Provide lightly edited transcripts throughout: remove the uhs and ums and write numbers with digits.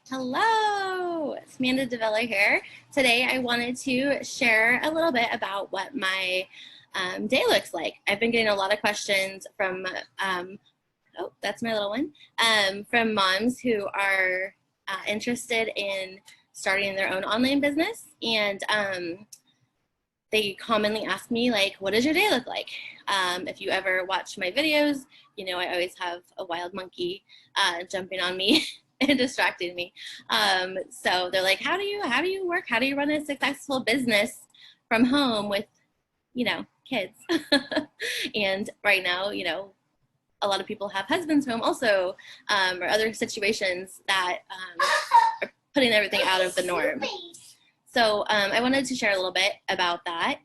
Hello, it's Amanda Davila here. Today I wanted to share a little bit about what my day looks like. I've been getting a lot of questions from, oh, that's my little one, from moms who are interested in starting their own online business. And they commonly ask me, like, what does your day look like? If you ever watch my videos, you know I always have a wild monkey jumping on me and distracting me. So they're like, how do you work? How do you run a successful business from home with, kids? And right now, a lot of people have husbands home also, or other situations that are putting everything out of the norm. So I wanted to share a little bit about that.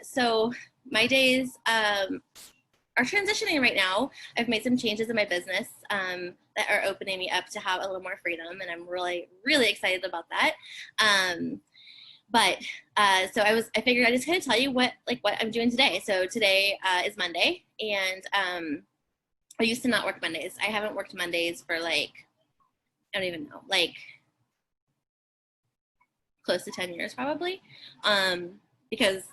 So my days are transitioning right now. I've made some changes in my business that are opening me up to have a little more freedom, and I'm really, really excited about that. So I figured I'd just kind of tell you what I'm doing today. So today is Monday, and I used to not work Mondays. I haven't worked Mondays for I don't even know, close to 10 years probably, because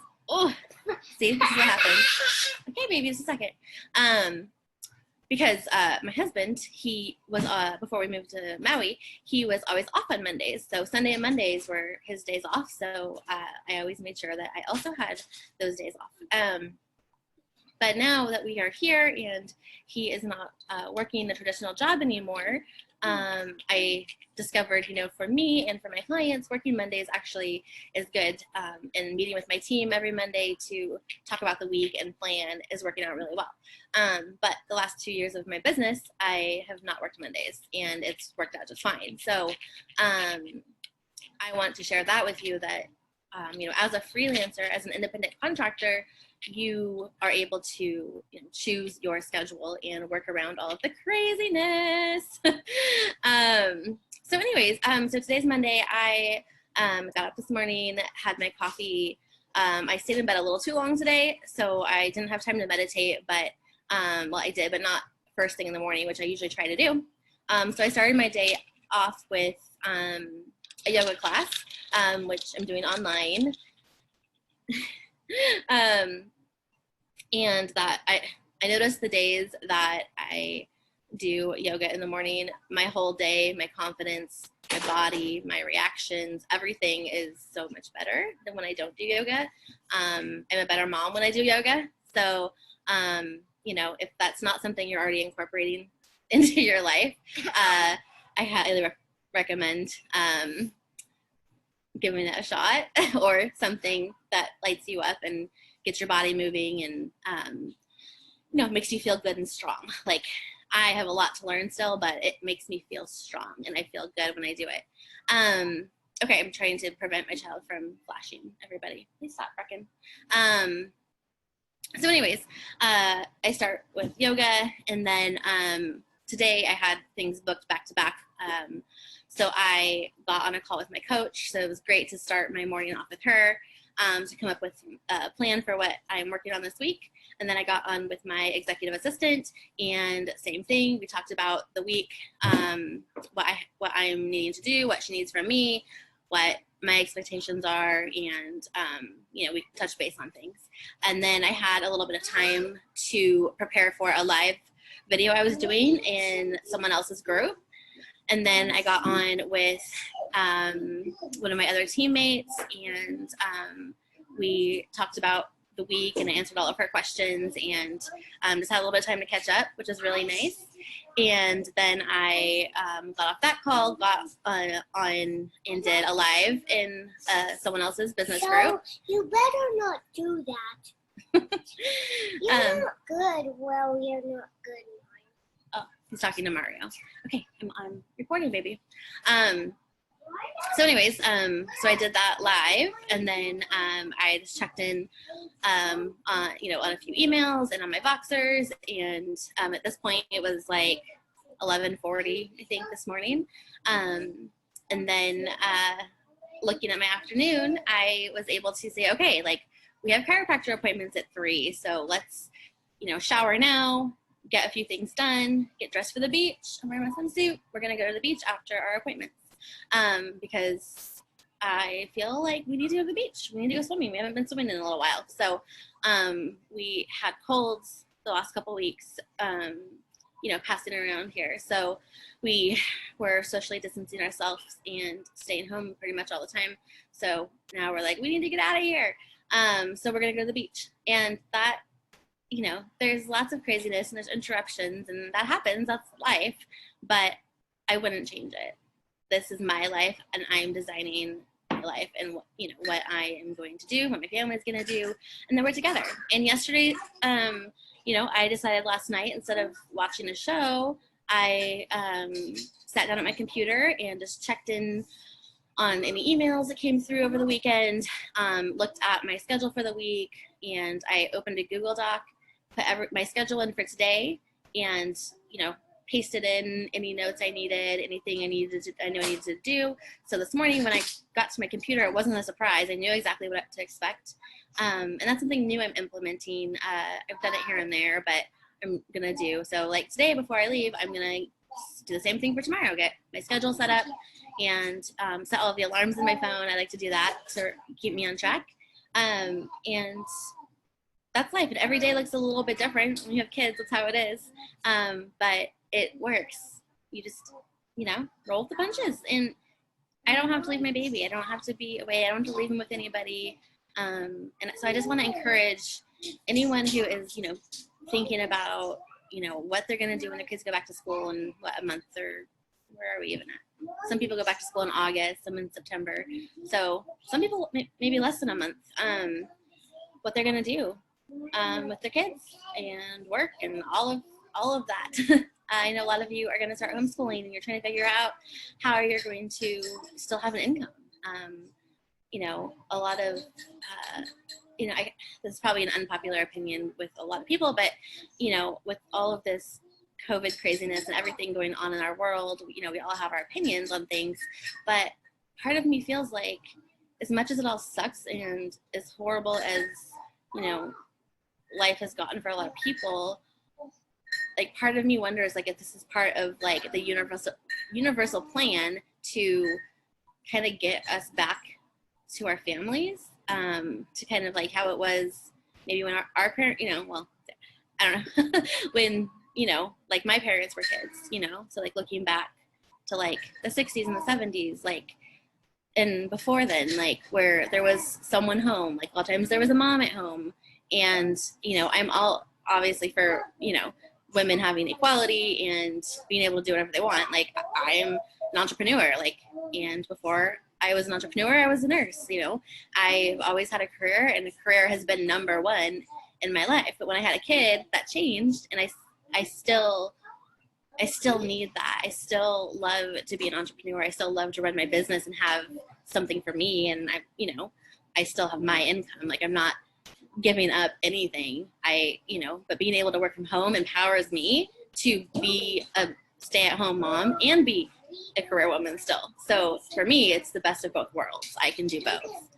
see, this is what happens. Okay, baby, just a second. Because my husband, he was before we moved to Maui, he was always off on Mondays. So Sunday and Mondays were his days off. So I always made sure that I also had those days off. But now that we are here and he is not working the traditional job anymore, I discovered, for me and for my clients, working Mondays actually is good. And meeting with my team every Monday to talk about the week and plan is working out really well. But the last 2 years of my business, I have not worked Mondays, and it's worked out just fine. So I want to share that with you that, as a freelancer, as an independent contractor, you are able to choose your schedule and work around all of the craziness. So anyways, so today's Monday. I got up this morning, had my coffee. I stayed in bed a little too long today, so I didn't have time to meditate, but well, I did, but not first thing in the morning, which I usually try to do. So I started my day off with a yoga class, which I'm doing online. And that I noticed the days that I do yoga in the morning, my whole day, my confidence, my body, my reactions, everything is so much better than when I don't do yoga. I'm a better mom when I do yoga. So, if that's not something you're already incorporating into your life, I highly recommend giving it a shot, or something that lights you up and gets your body moving and, makes you feel good and strong. I have a lot to learn still, but it makes me feel strong and I feel good when I do it. Okay, I'm trying to prevent my child from flashing. Everybody, please stop barking. So anyways, I start with yoga, and then today I had things booked back to back. So I got on a call with my coach, so it was great to start my morning off with her, to come up with a plan for what I'm working on this week. And then I got on with my executive assistant, and same thing. We talked about the week, what I'm needing to do, what she needs from me, what my expectations are, and we touched base on things. And then I had a little bit of time to prepare for a live video I was doing in someone else's group. And then I got on with one of my other teammates, and we talked about the week, and I answered all of her questions, and just had a little bit of time to catch up, which was really nice. And then I got off that call, got on and did a live in someone else's business group. You better not do that. You're not good. Well, you're not good. Oh, he's talking to Mario. Okay, I'm recording, baby. So anyways, so I did that live, and then I just checked in, on a few emails and on my Voxers, and at this point it was 11:40, I think, this morning. And then looking at my afternoon, I was able to say, okay, we have chiropractor appointments at 3, so let's, shower now, get a few things done, get dressed for the beach. I'm wearing my swimsuit. We're going to go to the beach after our appointments because I feel like we need to go to the beach. We need to go swimming. We haven't been swimming in a little while. So we had colds the last couple weeks, passing around here. So we were socially distancing ourselves and staying home pretty much all the time. So now we're like, we need to get out of here. So we're going to go to the beach. And that, there's lots of craziness and there's interruptions and that happens. That's life. But I wouldn't change it. This is my life and I'm designing my life and what I am going to do, what my family is going to do, and then we're together. And yesterday, I decided last night, instead of watching a show, I sat down at my computer and just checked in on any emails that came through over the weekend, looked at my schedule for the week, and I opened a Google Doc, put my schedule in for today, and, pasted in any notes I needed, anything I needed to do. So this morning when I got to my computer, it wasn't a surprise. I knew exactly what to expect. And that's something new I'm implementing. I've done it here and there, but I'm going to do. So like today, before I leave, I'm going to do the same thing for tomorrow. Get my schedule set up and set all of the alarms in my phone. I like to do that to keep me on track. And that's life. And every day looks a little bit different. When you have kids, that's how it is. But it works. You just, roll with the punches. And I don't have to leave my baby. I don't have to be away. I don't have to leave him with anybody. And so I just want to encourage anyone who is, thinking about, what they're going to do when their kids go back to school in a month, or where are we even at? Some people go back to school in August, some in September. So some people maybe less than a month, what they're going to do with their kids and work and all of that. I know a lot of you are going to start homeschooling and you're trying to figure out how you're going to still have an income. A lot of, this is probably an unpopular opinion with a lot of people, but, with all of this COVID craziness and everything going on in our world, we all have our opinions on things, but part of me feels like as much as it all sucks and as horrible as, life has gotten for a lot of people, like part of me wonders like if this is part of like the universal plan to kind of get us back to our families, to kind of like how it was maybe when our parents, I don't know, when, like my parents were kids, so like looking back to like the 60s and the 70s, like, and before then, like where there was someone home, like a lot of times there was a mom at home, and, I'm all obviously for, women having equality and being able to do whatever they want. Like I am an entrepreneur, like, and before I was an entrepreneur, I was a nurse, I've always had a career, and a career has been number one in my life. But when I had a kid, that changed, and I still need that. I still love to be an entrepreneur. I still love to run my business and have something for me. And I still have my income. Like I'm not giving up anything. But being able to work from home empowers me to be a stay-at-home mom and be a career woman still. So for me, it's the best of both worlds. I can do both.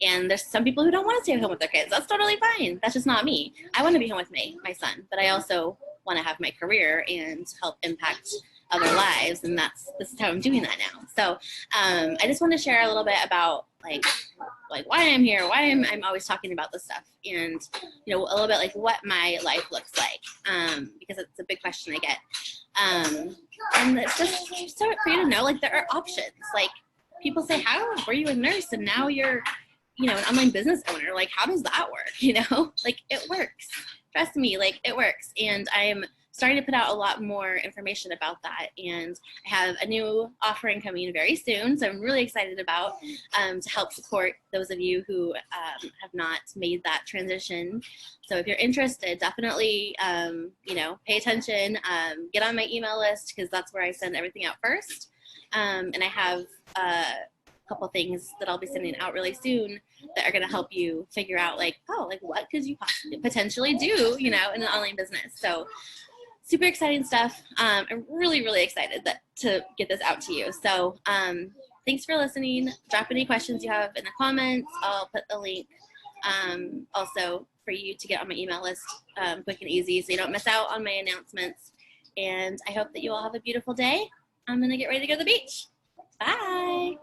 And there's some people who don't want to stay at home with their kids. That's totally fine. That's just not me. I want to be home with my son, but I also want to have my career and help impact other lives. And this is how I'm doing that now. So I just want to share a little bit about like why I'm here, why I'm always talking about this stuff, and a little bit like what my life looks like, because it's a big question I get, and it's just so for you to know, like there are options. Like people say, how were you a nurse and now you're an online business owner? Like how does that work? Like it works. Trust me, like it works. And I'm starting to put out a lot more information about that, and I have a new offering coming very soon, so I'm really excited about to help support those of you who have not made that transition. So if you're interested, definitely pay attention, get on my email list, because that's where I send everything out first, and I have a couple things that I'll be sending out really soon that are going to help you figure out like what could you potentially do in an online business. So super exciting stuff. I'm really, really excited to get this out to you. So thanks for listening. Drop any questions you have in the comments. I'll put the link also for you to get on my email list quick and easy so you don't miss out on my announcements. And I hope that you all have a beautiful day. I'm going to get ready to go to the beach. Bye.